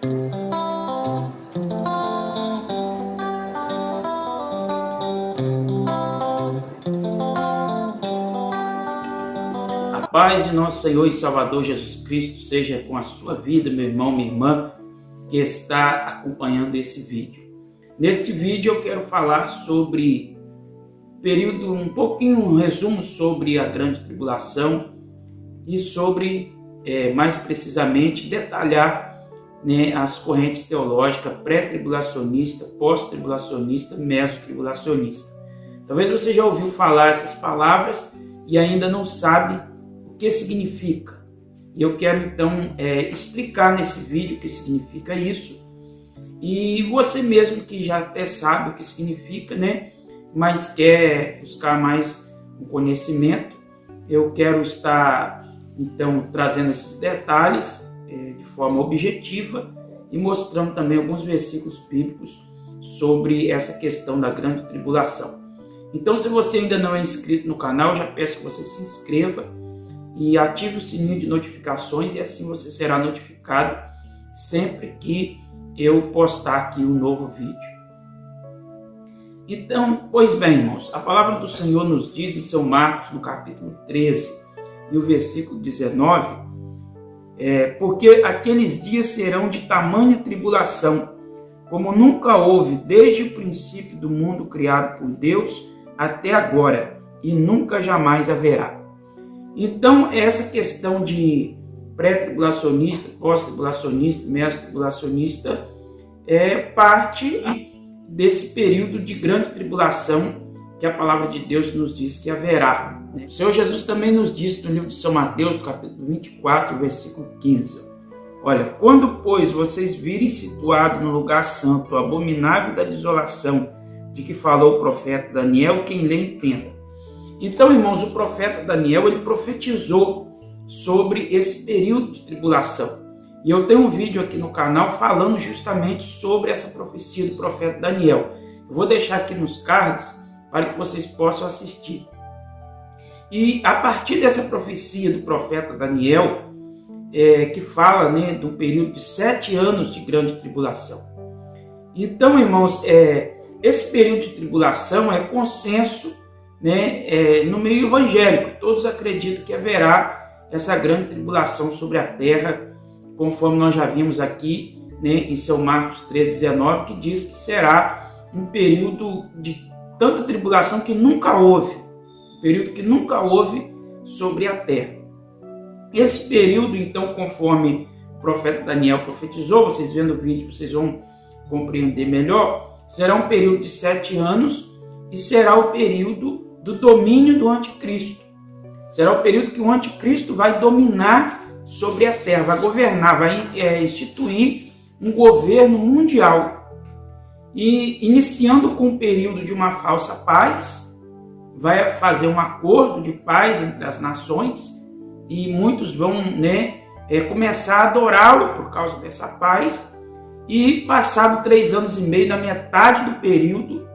A paz de nosso Senhor e Salvador Jesus Cristo seja com a sua vida, meu irmão, minha irmã, que está acompanhando esse vídeo. Neste vídeo eu quero falar sobre um resumo sobre a grande tribulação e sobre, mais precisamente, detalhar, as correntes teológicas pré-tribulacionista, pós-tribulacionista, meso-tribulacionista. Talvez você já ouviu falar essas palavras e ainda não sabe o que significa. E eu quero então explicar nesse vídeo o que significa isso. E você mesmo que já até sabe o que significa, mas quer buscar mais um conhecimento, eu quero estar então trazendo esses detalhes de forma objetiva e mostrando também alguns versículos bíblicos sobre essa questão da grande tribulação. Então, se você ainda não é inscrito no canal, eu já peço que você se inscreva e ative o sininho de notificações, e assim você será notificado sempre que eu postar aqui um novo vídeo. Então, pois bem, irmãos, a palavra do Senhor nos diz em São Marcos, no capítulo 13, e o versículo 19, porque aqueles dias serão de tamanha tribulação, como nunca houve desde o princípio do mundo criado por Deus até agora, e nunca jamais haverá. Então, essa questão de pré-tribulacionista, pós-tribulacionista, meso-tribulacionista é parte desse período de grande tribulação que a palavra de Deus nos diz que haverá. O Senhor Jesus também nos diz no livro de São Mateus, no capítulo 24, versículo 15. Olha, quando, pois, vocês virem situado no lugar santo, o abominável da desolação, de que falou o profeta Daniel, quem lê entenda. Então, irmãos, o profeta Daniel, ele profetizou sobre esse período de tribulação. E eu tenho um vídeo aqui no canal falando justamente sobre essa profecia do profeta Daniel. Eu vou deixar aqui nos cards para que vocês possam assistir. E a partir dessa profecia do profeta Daniel, que fala do período de 7 anos de grande tribulação. Então, irmãos, esse período de tribulação é consenso no meio evangélico. Todos acreditam que haverá essa grande tribulação sobre a terra, conforme nós já vimos aqui em São Marcos 13:19, que diz que será um período de tanta tribulação que nunca houve, um período que nunca houve sobre a terra. Esse período, então, conforme o profeta Daniel profetizou, vocês vendo o vídeo, vocês vão compreender melhor, será um período de 7 anos e será o período do domínio do anticristo. Será o período que o anticristo vai dominar sobre a terra, vai governar, vai instituir um governo mundial. E iniciando com o período de uma falsa paz, vai fazer um acordo de paz entre as nações, e muitos vão começar a adorá-lo por causa dessa paz. E passado 3 anos e meio, na metade do período,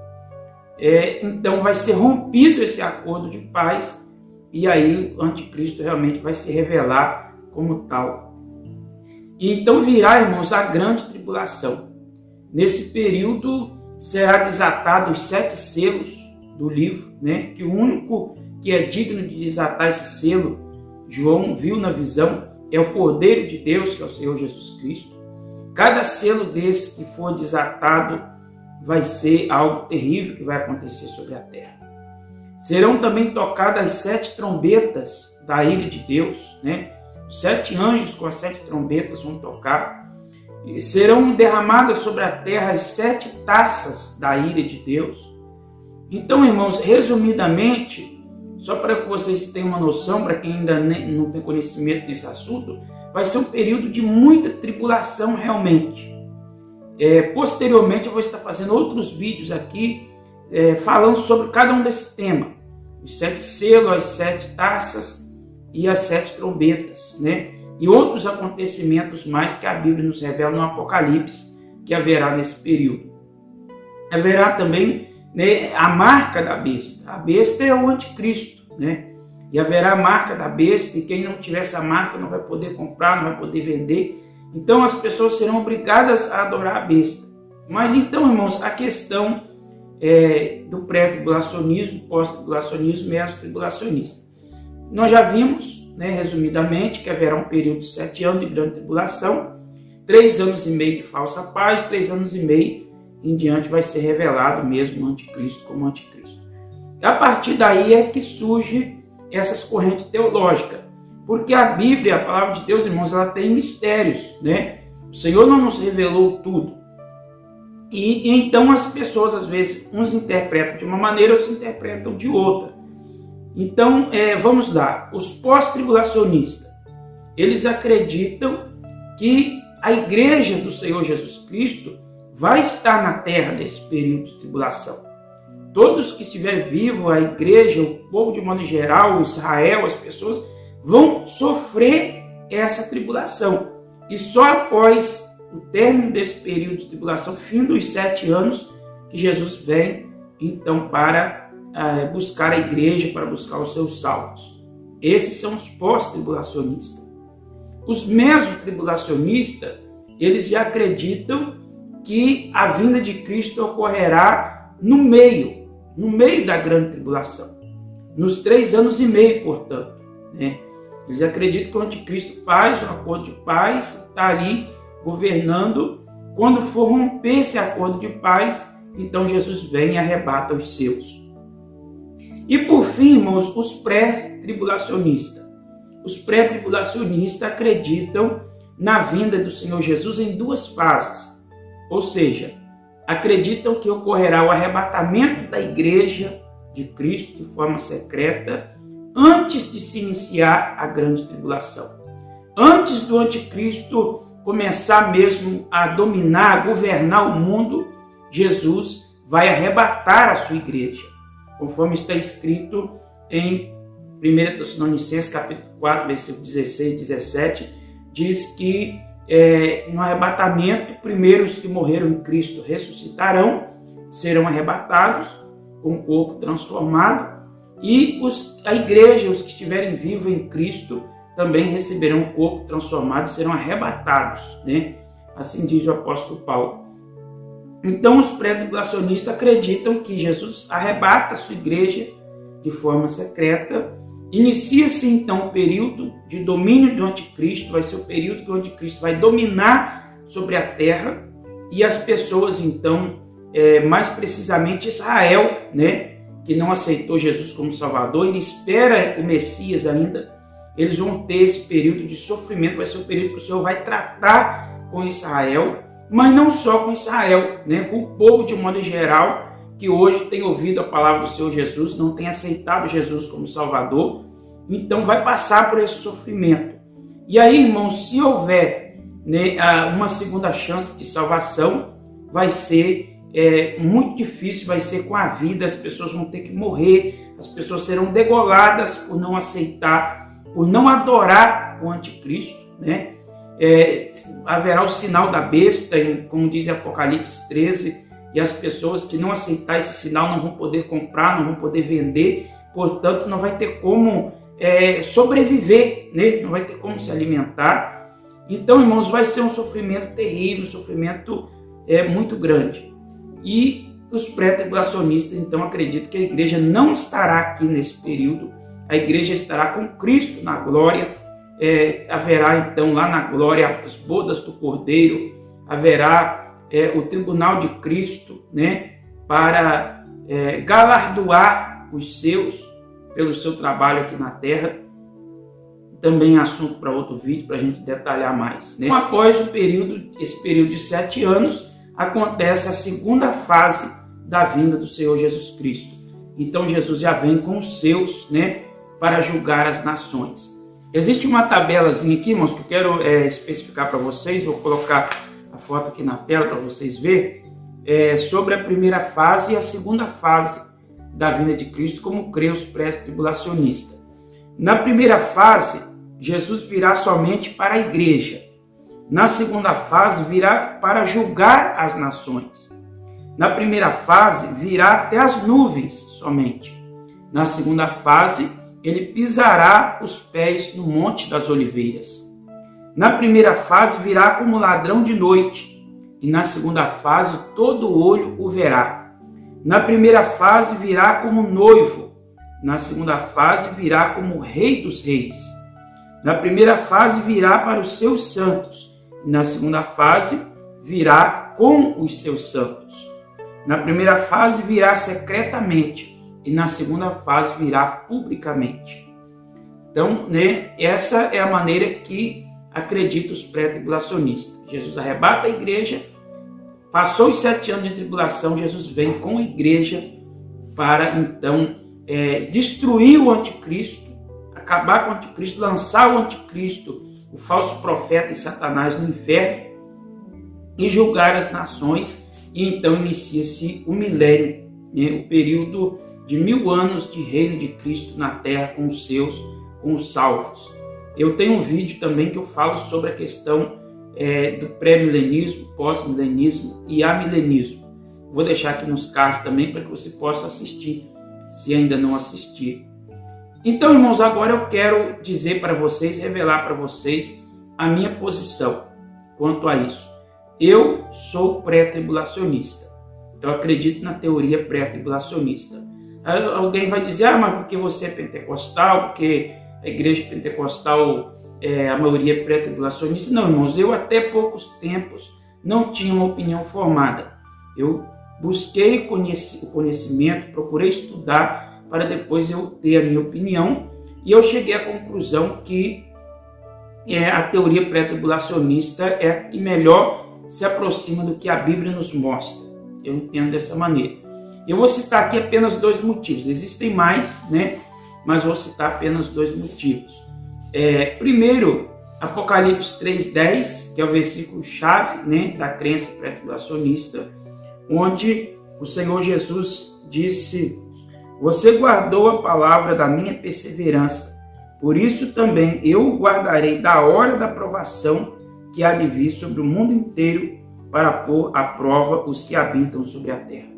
então vai ser rompido esse acordo de paz, e aí o anticristo realmente vai se revelar como tal. E então virá, irmãos, a grande tribulação. Nesse período será desatado os 7 selos do livro, que o único que é digno de desatar esse selo, João viu na visão, é o Cordeiro de Deus, que é o Senhor Jesus Cristo. Cada selo desse que for desatado vai ser algo terrível que vai acontecer sobre a terra. Serão também tocadas as 7 trombetas da ira de Deus, Os 7 anjos com as 7 trombetas vão tocar. E serão derramadas sobre a terra as 7 taças da ira de Deus. Então, irmãos, resumidamente, só para que vocês tenham uma noção, para quem ainda não tem conhecimento nesse assunto, vai ser um período de muita tribulação realmente. Posteriormente eu vou estar fazendo outros vídeos aqui falando sobre cada um desses temas. Os 7 selos, as 7 taças e as 7 trombetas, E outros acontecimentos mais que a Bíblia nos revela no Apocalipse que haverá nesse período. Haverá também a marca da besta. A besta é o anticristo, E haverá a marca da besta, e quem não tiver essa marca não vai poder comprar, não vai poder vender. Então as pessoas serão obrigadas a adorar a besta. Mas então, irmãos, a questão do pré-tribulacionismo, pós-tribulacionismo e tribulacionista. Nós já vimos, resumidamente, que haverá um período de 7 anos de grande tribulação, 3 anos e meio de falsa paz, 3 anos e meio em diante vai ser revelado mesmo o anticristo como anticristo. A partir daí é que surge essas correntes teológicas, porque a Bíblia, a palavra de Deus, irmãos, ela tem mistérios, O Senhor não nos revelou tudo. E então as pessoas, às vezes, uns interpretam de uma maneira, outros interpretam de outra. Então, vamos lá. Os pós-tribulacionistas, eles acreditam que a igreja do Senhor Jesus Cristo vai estar na terra nesse período de tribulação. Todos que estiverem vivos, a igreja, o povo de modo geral, Israel, as pessoas, vão sofrer essa tribulação. E só após o término desse período de tribulação, fim dos 7 anos, que Jesus vem, então, para buscar a igreja, para buscar os seus salvos. Esses são os pós-tribulacionistas. Os mesotribulacionistas, eles já acreditam que a vinda de Cristo ocorrerá no meio da grande tribulação. Nos 3 anos e meio, portanto. Eles acreditam que o anticristo faz um acordo de paz, está ali governando. Quando for romper esse acordo de paz, então Jesus vem e arrebata os seus. E por fim, irmãos, os pré-tribulacionistas. Os pré-tribulacionistas acreditam na vinda do Senhor Jesus em 2 fases. Ou seja, acreditam que ocorrerá o arrebatamento da igreja de Cristo de forma secreta antes de se iniciar a grande tribulação. Antes do anticristo começar mesmo a dominar, a governar o mundo, Jesus vai arrebatar a sua igreja, conforme está escrito em 1 Tessalonicenses capítulo 4, versículo 16 e 17, diz que no arrebatamento, primeiro os que morreram em Cristo ressuscitarão, serão arrebatados com o corpo transformado, e a igreja, os que estiverem vivos em Cristo, também receberão o corpo transformado e serão arrebatados, Assim diz o apóstolo Paulo. Então os pré-tribulacionistas acreditam que Jesus arrebata a sua igreja de forma secreta. Inicia-se então o período de domínio do anticristo, vai ser o período que o anticristo vai dominar sobre a terra, e as pessoas então, mais precisamente Israel, que não aceitou Jesus como Salvador, ele espera o Messias ainda, eles vão ter esse período de sofrimento, vai ser o período que o Senhor vai tratar com Israel, mas não só com Israel, com o povo de modo geral, que hoje tem ouvido a palavra do Senhor Jesus, não tem aceitado Jesus como Salvador, então vai passar por esse sofrimento. E aí, irmãos, se houver uma segunda chance de salvação, vai ser muito difícil, vai ser com a vida, as pessoas vão ter que morrer, as pessoas serão degoladas por não aceitar, por não adorar o anticristo, haverá o sinal da besta, como diz Apocalipse 13, e as pessoas que não aceitar esse sinal não vão poder comprar, não vão poder vender, portanto não vai ter como sobreviver, não vai ter como se alimentar. Então, irmãos, vai ser um sofrimento terrível, um sofrimento muito grande. E os pré-tribulacionistas então acreditam que a igreja não estará aqui nesse período, a igreja estará com Cristo na glória, haverá então lá na glória as bodas do Cordeiro, haverá o tribunal de Cristo, para galardoar os seus pelo seu trabalho aqui na terra. Também é assunto para outro vídeo, para a gente detalhar mais. Após esse período de 7 anos, acontece a segunda fase da vinda do Senhor Jesus Cristo. Então Jesus já vem com os seus, para julgar as nações. Existe uma tabelazinha aqui, irmãos, que eu quero especificar para vocês. Vou colocar a foto aqui na tela para vocês verem, sobre a primeira fase e a segunda fase da vinda de Cristo, como crê os pré-tribulacionistas. Na primeira fase, Jesus virá somente para a igreja. Na segunda fase, virá para julgar as nações. Na primeira fase, virá até as nuvens somente. Na segunda fase, ele pisará os pés no Monte das Oliveiras. Na primeira fase virá como ladrão de noite, e na segunda fase todo olho o verá. Na primeira fase virá como noivo, na segunda fase virá como rei dos reis. Na primeira fase virá para os seus santos, e na segunda fase virá com os seus santos. Na primeira fase virá secretamente, e na segunda fase virá publicamente. Então, essa é a maneira que acredita os pré-tribulacionistas. Jesus arrebata a igreja, passou os 7 anos de tribulação, Jesus vem com a igreja para, então, destruir o anticristo, acabar com o anticristo, lançar o anticristo, o falso profeta e Satanás no inferno e julgar as nações. E então inicia-se o milênio, o período de 1000 anos de reino de Cristo na terra com os salvos. Eu tenho um vídeo também que eu falo sobre a questão do pré-milenismo, pós-milenismo e amilenismo. Vou deixar aqui nos cards também para que você possa assistir, se ainda não assistir. Então, irmãos, agora eu quero dizer para vocês, revelar para vocês a minha posição quanto a isso. Eu sou pré-tribulacionista. Eu acredito na teoria pré-tribulacionista. Alguém vai dizer, mas porque você é pentecostal, porque a igreja pentecostal, a maioria é pré-tribulacionista. Não, irmãos, eu até poucos tempos não tinha uma opinião formada. Eu busquei o conhecimento, procurei estudar para depois eu ter a minha opinião, e eu cheguei à conclusão que a teoria pré-tribulacionista é a que melhor se aproxima do que a Bíblia nos mostra. Eu entendo dessa maneira. Eu vou citar aqui apenas 2 motivos. Existem mais, mas vou citar apenas 2 motivos. Primeiro, Apocalipse 3:10, que é o versículo chave, da crença pré-tribulacionista, onde o Senhor Jesus disse: você guardou a palavra da minha perseverança, por isso também eu guardarei da hora da provação que há de vir sobre o mundo inteiro para pôr à prova os que habitam sobre a terra.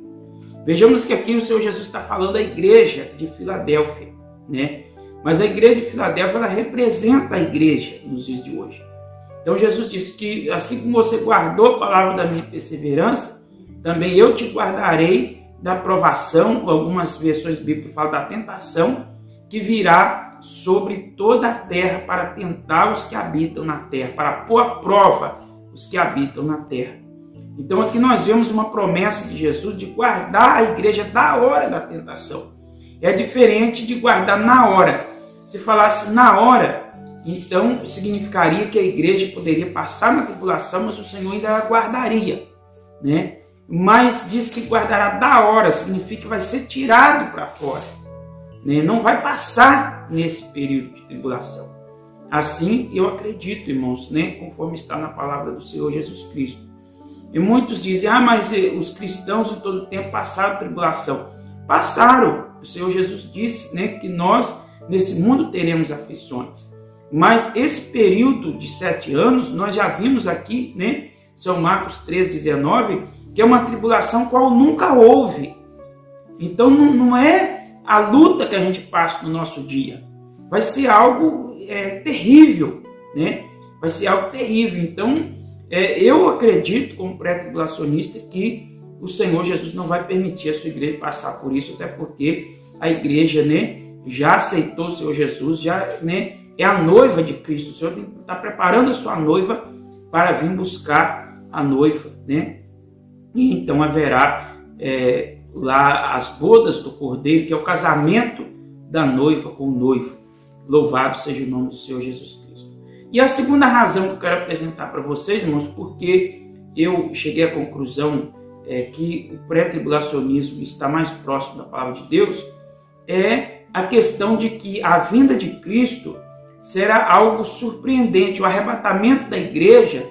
Vejamos que aqui o Senhor Jesus está falando da igreja de Filadélfia, Mas a igreja de Filadélfia, ela representa a igreja nos dias de hoje. Então Jesus disse que assim como você guardou a palavra da minha perseverança, também eu te guardarei da provação, algumas versões bíblicas falam da tentação, que virá sobre toda a terra para tentar os que habitam na terra, para pôr à prova os que habitam na terra. Então aqui nós vemos uma promessa de Jesus de guardar a igreja da hora da tentação. É diferente de guardar na hora. Se falasse na hora, então significaria que a igreja poderia passar na tribulação, mas o Senhor ainda a guardaria, Mas diz que guardará da hora, significa que vai ser tirado para fora, Não vai passar nesse período de tribulação. Assim eu acredito, irmãos, conforme está na palavra do Senhor Jesus Cristo. E muitos dizem, mas os cristãos em todo tempo passaram tribulação. Passaram. O Senhor Jesus disse, que nós nesse mundo teremos aflições. Mas esse período de 7 anos, nós já vimos aqui, São Marcos 13:19, que é uma tribulação qual nunca houve. Então não é a luta que a gente passa no nosso dia. Vai ser algo terrível, Vai ser algo terrível. Então, eu acredito, como pré-tribulacionista, que o Senhor Jesus não vai permitir a sua igreja passar por isso, até porque a igreja, já aceitou o Senhor Jesus, já, é a noiva de Cristo. O Senhor está preparando a sua noiva para vir buscar a noiva, E então haverá lá as bodas do Cordeiro, que é o casamento da noiva com o noivo. Louvado seja o nome do Senhor Jesus Cristo. E a segunda razão que eu quero apresentar para vocês, irmãos, porque eu cheguei à conclusão que o pré-tribulacionismo está mais próximo da palavra de Deus, é a questão de que a vinda de Cristo será algo surpreendente. O arrebatamento da igreja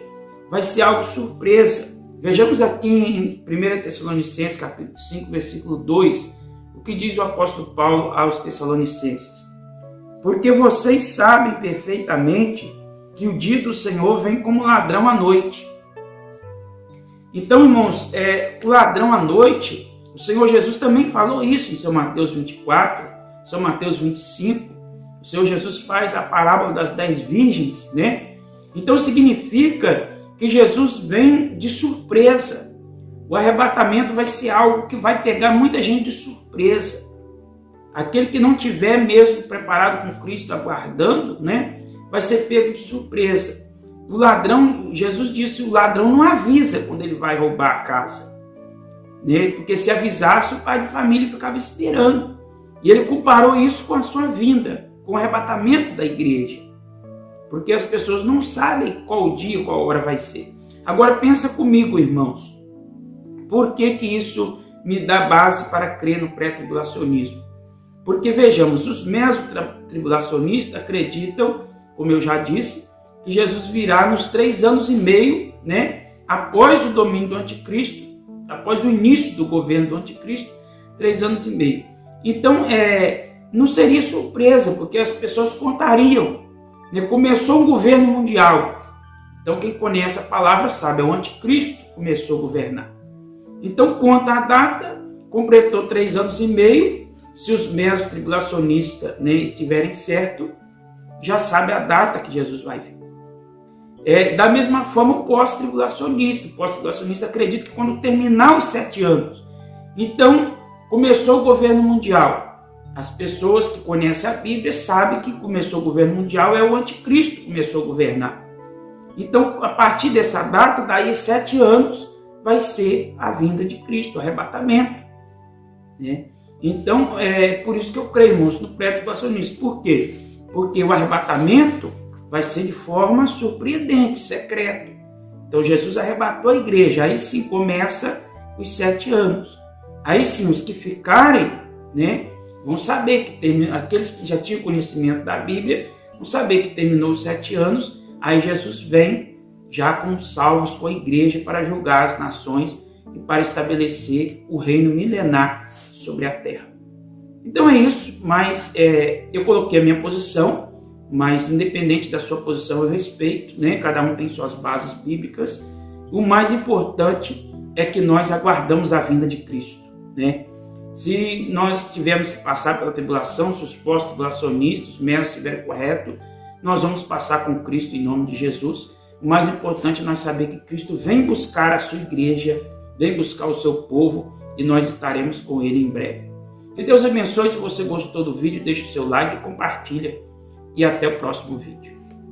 vai ser algo surpresa. Vejamos aqui em 1 Tessalonicenses, capítulo 5, versículo 2, o que diz o apóstolo Paulo aos Tessalonicenses. Porque vocês sabem perfeitamente que o dia do Senhor vem como ladrão à noite. Então, irmãos, o ladrão à noite, o Senhor Jesus também falou isso em São Mateus 24, São Mateus 25. O Senhor Jesus faz a parábola das 10 virgens, Então significa que Jesus vem de surpresa. O arrebatamento vai ser algo que vai pegar muita gente de surpresa. Aquele que não tiver mesmo preparado com Cristo, aguardando, né, vai ser pego de surpresa. O ladrão, Jesus disse, o ladrão não avisa quando ele vai roubar a casa, né? Porque se avisasse, o pai de família ficava esperando. E ele comparou isso com a sua vinda, com o arrebatamento da igreja. Porque as pessoas não sabem qual dia, qual hora vai ser. Agora pensa comigo, irmãos. Por que isso me dá base para crer no pré-tribulacionismo? Porque vejamos, os meso-tribulacionistas acreditam, como eu já disse, que Jesus virá nos 3 anos e meio, né, após o domínio do anticristo, após o início do governo do anticristo, 3 anos e meio. Então, não seria surpresa, porque as pessoas contariam, né? Começou um governo mundial. Então, quem conhece a palavra sabe, é o anticristo que começou a governar. Então, conta a data, completou 3 anos e meio. Se os meso-tribulacionistas, né, estiverem certos, já sabe a data que Jesus vai vir. Da mesma forma, o pós-tribulacionista. O pós-tribulacionista acredita que quando terminar os 7 anos, então começou o governo mundial. As pessoas que conhecem a Bíblia sabem que começou o governo mundial, é o anticristo que começou a governar. Então, a partir dessa data, daí 7 anos, vai ser a vinda de Cristo, o arrebatamento, né? Então, por isso que eu creio, irmãos, no pré-tribulacionismo. Por quê? Porque o arrebatamento vai ser de forma surpreendente, secreto. Então, Jesus arrebatou a igreja, aí sim começa os 7 anos. Aí sim, os que ficarem, né, vão saber que aqueles que já tinham conhecimento da Bíblia, vão saber que terminou os 7 anos, aí Jesus vem já com os salvos, com a igreja, para julgar as nações e para estabelecer o reino milenar sobre a terra. Então é isso, mas eu coloquei a minha posição, mas independente da sua posição eu respeito, né? Cada um tem suas bases bíblicas. O mais importante é que nós aguardamos a vinda de Cristo, né? Se nós tivermos que passar pela tribulação, se os pós-tribulacionistas, os meros estiverem corretos, nós vamos passar com Cristo em nome de Jesus. O mais importante é nós saber que Cristo vem buscar a sua igreja, vem buscar o seu povo, e nós estaremos com ele em breve. Que Deus abençoe. Se você gostou do vídeo, deixe o seu like, compartilha e até o próximo vídeo.